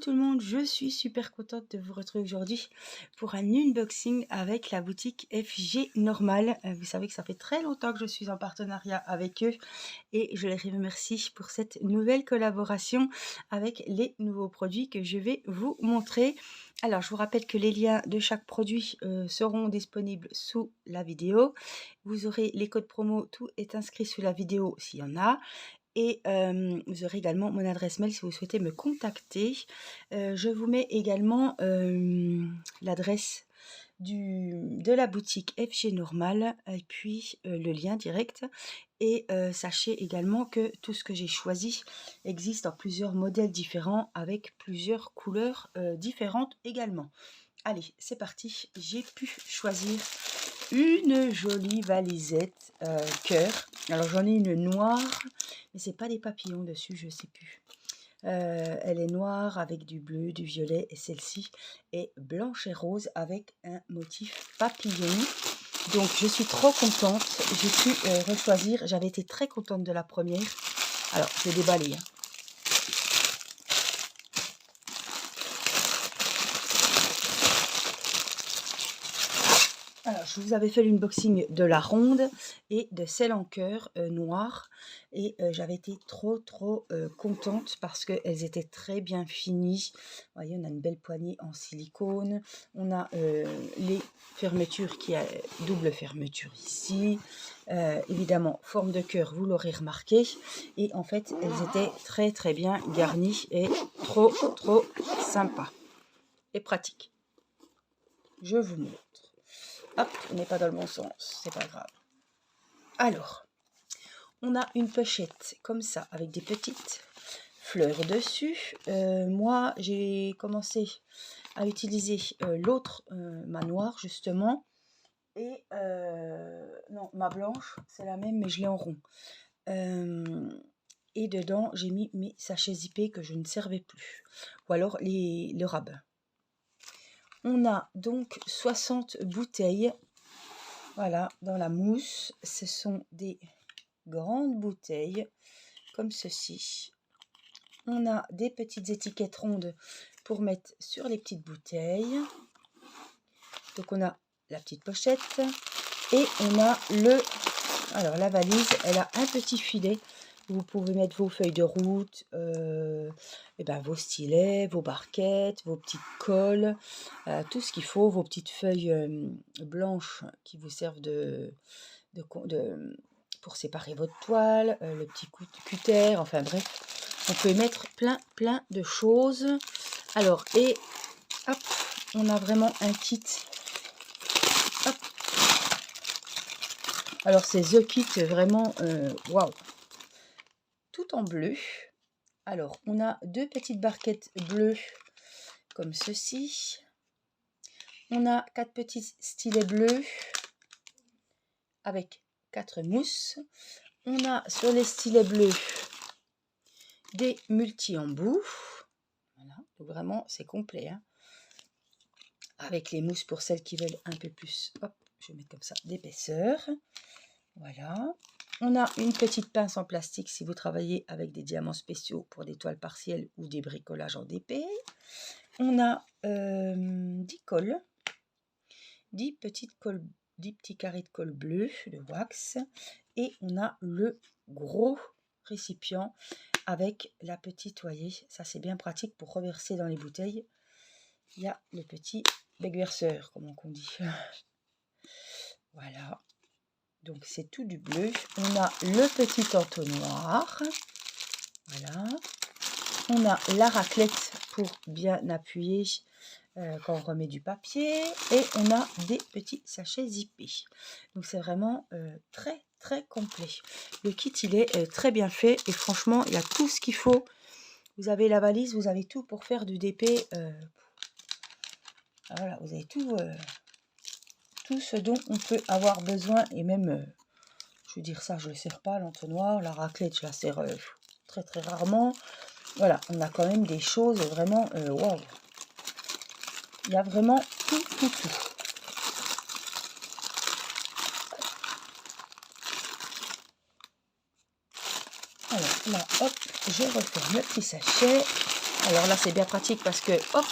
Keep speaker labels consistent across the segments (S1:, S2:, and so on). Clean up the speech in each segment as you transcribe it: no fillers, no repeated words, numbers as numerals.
S1: tout le monde, je suis super contente de vous retrouver aujourd'hui pour un unboxing avec la boutique FG Normal. Vous savez que ça fait très longtemps que je suis en partenariat avec eux et je les remercie pour cette nouvelle collaboration avec les nouveaux produits que je vais vous montrer. Alors, je vous rappelle que les liens de chaque produit seront disponibles sous la vidéo. Vous aurez les codes promo, tout est inscrit sous la vidéo s'il y en a. Et vous aurez également mon adresse mail si vous souhaitez me contacter. Je vous mets également l'adresse de la boutique FG Normal et puis le lien direct. Et sachez également que tout ce que j'ai choisi existe en plusieurs modèles différents avec plusieurs couleurs différentes également. Allez, c'est parti. J'ai pu choisir une jolie valisette cœur. Alors j'en ai une noire, mais c'est pas des papillons dessus, je sais plus. Elle est noire avec du bleu, du violet, et celle-ci est blanche et rose avec un motif papillon. Donc je suis trop contente. J'ai pu rechoisir. J'avais été très contente de la première. Alors je vais déballer. Alors, je vous avais fait l'unboxing de la ronde et de celle en cœur noire et j'avais été trop contente parce qu'elles étaient très bien finies. Vous voyez, on a une belle poignée en silicone, on a les fermetures qui a double fermeture ici, évidemment forme de cœur, vous l'aurez remarqué, et en fait elles étaient très bien garnies et trop sympa et pratique. Je vous montre. Hop, on n'est pas dans le bon sens, c'est pas grave. Alors, on a une pochette comme ça, avec des petites fleurs dessus. Moi, j'ai commencé à utiliser l'autre manoir, justement. Et, non, ma blanche, c'est la même, mais je l'ai en rond. Et dedans, j'ai mis mes sachets zippés que je ne servais plus. Ou alors le rabat. On a donc 60 bouteilles. Voilà, dans la mousse, ce sont des grandes bouteilles comme ceci. On a des petites étiquettes rondes pour mettre sur les petites bouteilles. Donc on a la petite pochette et on a alors la valise, elle a un petit filet. Vous pouvez mettre vos feuilles de route, et ben vos stylets, vos barquettes, vos petites colles, tout ce qu'il faut, vos petites feuilles blanches qui vous servent pour séparer votre toile, le petit cutter, enfin bref, on peut mettre plein de choses. Alors, et hop, on a vraiment un kit. Hop. Alors, c'est The Kit, vraiment, waouh! Tout en bleu. Alors, on a deux petites barquettes bleues comme ceci. On a 4 petits stylets bleus avec 4 mousses. On a sur les stylets bleus des multi-embouts. Voilà, donc vraiment c'est complet. Hein. Avec les mousses pour celles qui veulent un peu plus, hop, je vais mettre comme ça, d'épaisseur. Voilà. On a une petite pince en plastique si vous travaillez avec des diamants spéciaux pour des toiles partielles ou des bricolages en DP. On a 10 cols, 10 petits carrés de colle bleu de wax. Et on a le gros récipient avec la petite, voyez, ça c'est bien pratique pour reverser dans les bouteilles. Il y a le petit bec verseur, comme on dit. Voilà. Donc c'est tout du bleu. On a le petit entonnoir. Voilà. On a la raclette pour bien appuyer quand on remet du papier. Et on a des petits sachets zippés. Donc c'est vraiment très complet. Le kit il est très bien fait et franchement il y a tout ce qu'il faut. Vous avez la valise, vous avez tout pour faire du DP. Voilà, vous avez tout ce dont on peut avoir besoin et même, je veux dire ça, je ne le sers pas l'entonnoir, la raclette je la sers très rarement. Voilà, on a quand même des choses vraiment waouh. Il y a vraiment tout. Alors là, hop, je referme le petit sachet. Alors là, c'est bien pratique parce que, hop,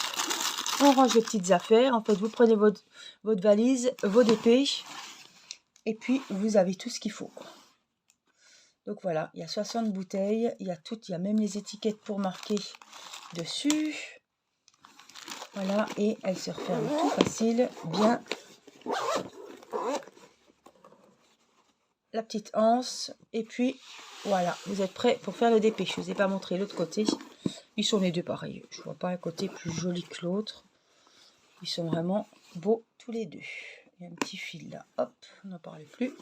S1: on range les petites affaires. En fait, vous prenez votre valise, vos dépêches, et puis vous avez tout ce qu'il faut, quoi. Donc voilà, il y a 60 bouteilles, il y a toutes, il y a même les étiquettes pour marquer dessus. Voilà, et elle se referme tout facile, bien. La petite anse, et puis voilà, vous êtes prêts pour faire le dépêche. Je ne vous ai pas montré l'autre côté. Ils sont les deux pareils. Je vois pas un côté plus joli que l'autre. Ils sont vraiment beaux tous les deux. Il y a un petit fil là, hop, on n'en parle plus.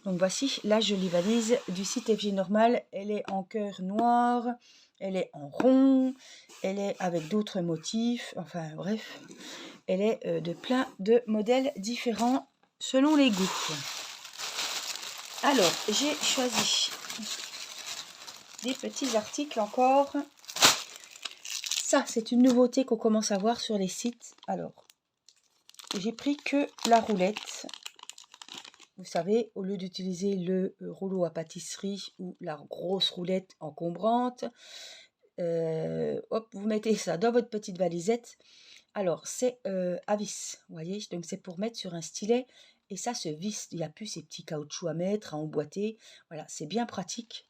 S1: Donc voici la jolie valise du site FG Normal. Elle est en cœur noir, elle est en rond, elle est avec d'autres motifs, enfin bref, elle est de plein de modèles différents selon les goûts. Alors, j'ai choisi des petits articles encore. Ça, c'est une nouveauté qu'on commence à voir sur les sites. Alors, j'ai pris que la roulette. Vous savez, au lieu d'utiliser le rouleau à pâtisserie ou la grosse roulette encombrante, hop, vous mettez ça dans votre petite valisette. Alors, c'est à vis, vous voyez, donc c'est pour mettre sur un stylet et ça se visse. Il n'y a plus ces petits caoutchoucs à mettre, à emboîter. Voilà, c'est bien pratique.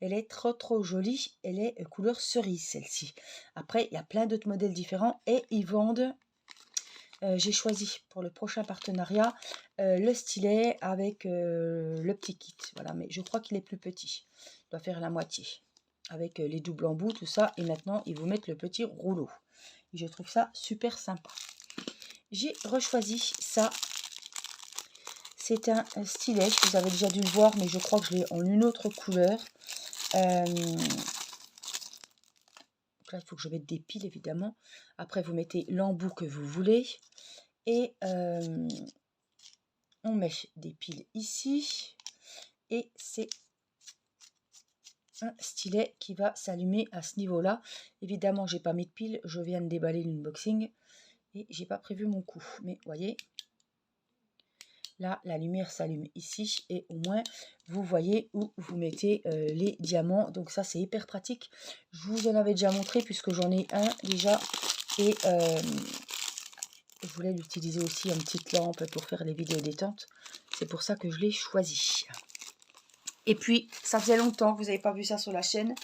S1: Elle est trop jolie. Elle est couleur cerise, celle-ci. Après, il y a plein d'autres modèles différents et ils vendent. J'ai choisi pour le prochain partenariat le stylet avec le petit kit. Voilà, mais je crois qu'il est plus petit. Il doit faire la moitié. Avec les doubles embouts, tout ça. Et maintenant, ils vous mettent le petit rouleau. Et je trouve ça super sympa. J'ai rechoisi ça. C'est un stylet. Vous avez déjà dû le voir, mais je crois que je l'ai en une autre couleur. Là, il faut que je mette des piles, évidemment. Après, vous mettez l'embout que vous voulez. Et on met des piles ici. Et c'est un stylet qui va s'allumer à ce niveau-là. Évidemment, j'ai pas mis de piles. Je viens de déballer l'unboxing. Et j'ai pas prévu mon coup. Mais voyez, là, la lumière s'allume ici. Et au moins, vous voyez où vous mettez les diamants. Donc ça, c'est hyper pratique. Je vous en avais déjà montré puisque j'en ai un déjà. Et je voulais l'utiliser aussi une petite lampe pour faire les vidéos détente. C'est pour ça que je l'ai choisi. Et puis, ça faisait longtemps que vous n'avez pas vu ça sur la chaîne.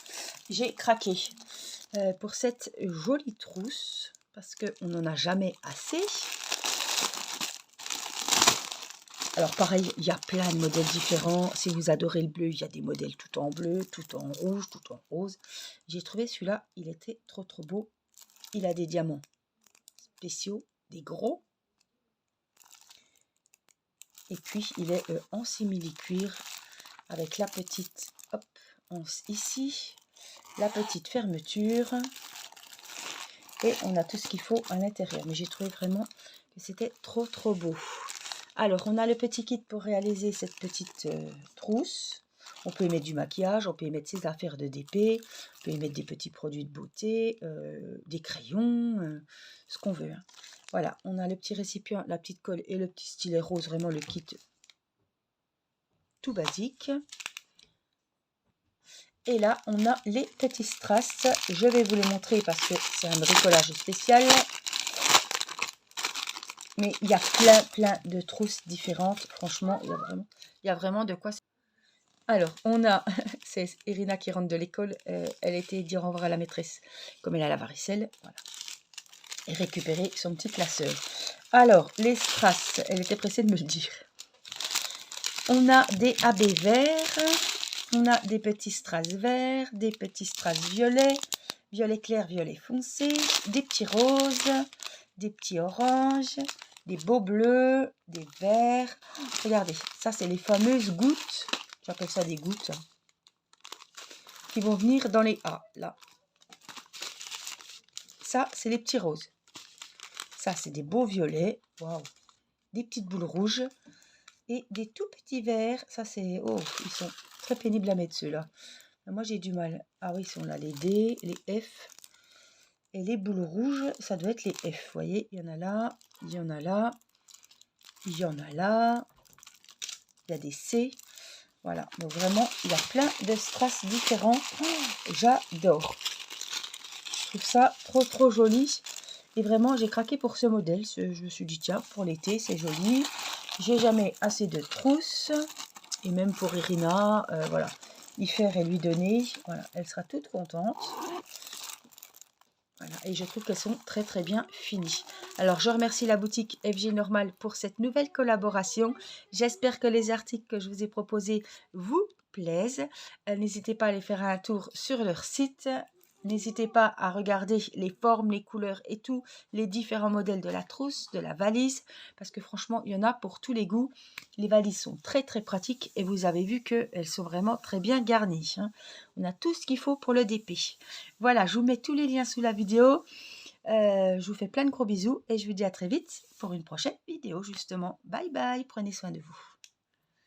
S1: J'ai craqué pour cette jolie trousse. Parce qu'on n'en a jamais assez. Alors pareil, il y a plein de modèles différents. Si vous adorez le bleu, il y a des modèles tout en bleu, tout en rouge, tout en rose. J'ai trouvé celui-là, il était trop beau. Il a des diamants spéciaux, des gros. Et puis, il est en simili-cuir avec la petite anse ici, la petite fermeture. Et on a tout ce qu'il faut à l'intérieur. Mais j'ai trouvé vraiment que c'était trop beau. Alors, on a le petit kit pour réaliser cette petite trousse. On peut y mettre du maquillage, on peut y mettre ses affaires de DP, on peut y mettre des petits produits de beauté, des crayons, ce qu'on veut. Hein. Voilà, on a le petit récipient, la petite colle et le petit stylet rose, vraiment le kit tout basique. Et là, on a les petits strass. Je vais vous les montrer parce que c'est un bricolage spécial. Mais il y a plein de trousses différentes. Franchement, il y a vraiment de quoi. Alors, on a, c'est Irina qui rentre de l'école. Elle était dire au revoir à la maîtresse, comme elle a la varicelle. Voilà. Et récupérer son petit classeur. Alors, les strass, elle était pressée de me le dire. On a des AB verts. On a des petits strass verts, des petits strass violets, violet clair, violet foncé, des petits roses, des petits oranges, des beaux bleus, des verts. Regardez, ça c'est les fameuses gouttes, j'appelle ça des gouttes, qui vont venir dans les A, là. Ça, c'est les petits roses. Ça, c'est des beaux violets, waouh, des petites boules rouges et des tout petits verts. Ça, c'est, oh, ils sont très pénibles à mettre ceux-là. Moi, j'ai du mal. Ah oui, ils sont là, les D, les F. Et les boules rouges, ça doit être les F. Vous voyez, il y en a là, il y en a là, il y en a là. Il y a des C. Voilà, donc vraiment, il y a plein de strass différents. Oh, j'adore. trouve ça trop joli. Et vraiment, j'ai craqué pour ce modèle. Je me suis dit, tiens, pour l'été, c'est joli. J'ai jamais assez de trousses. Et même pour Irina, voilà, y faire et lui donner. Voilà, elle sera toute contente. Voilà, et je trouve qu'elles sont très bien finies. Alors, je remercie la boutique FG Normal pour cette nouvelle collaboration. J'espère que les articles que je vous ai proposés vous plaisent. N'hésitez pas à aller faire un tour sur leur site. N'hésitez pas à regarder les formes, les couleurs et tous les différents modèles de la trousse, de la valise, parce que franchement, il y en a pour tous les goûts. Les valises sont très pratiques et vous avez vu qu'elles sont vraiment très bien garnies, hein. On a tout ce qu'il faut pour le DP. Voilà, je vous mets tous les liens sous la vidéo. Je vous fais plein de gros bisous et je vous dis à très vite pour une prochaine vidéo justement. Bye bye, prenez soin de vous.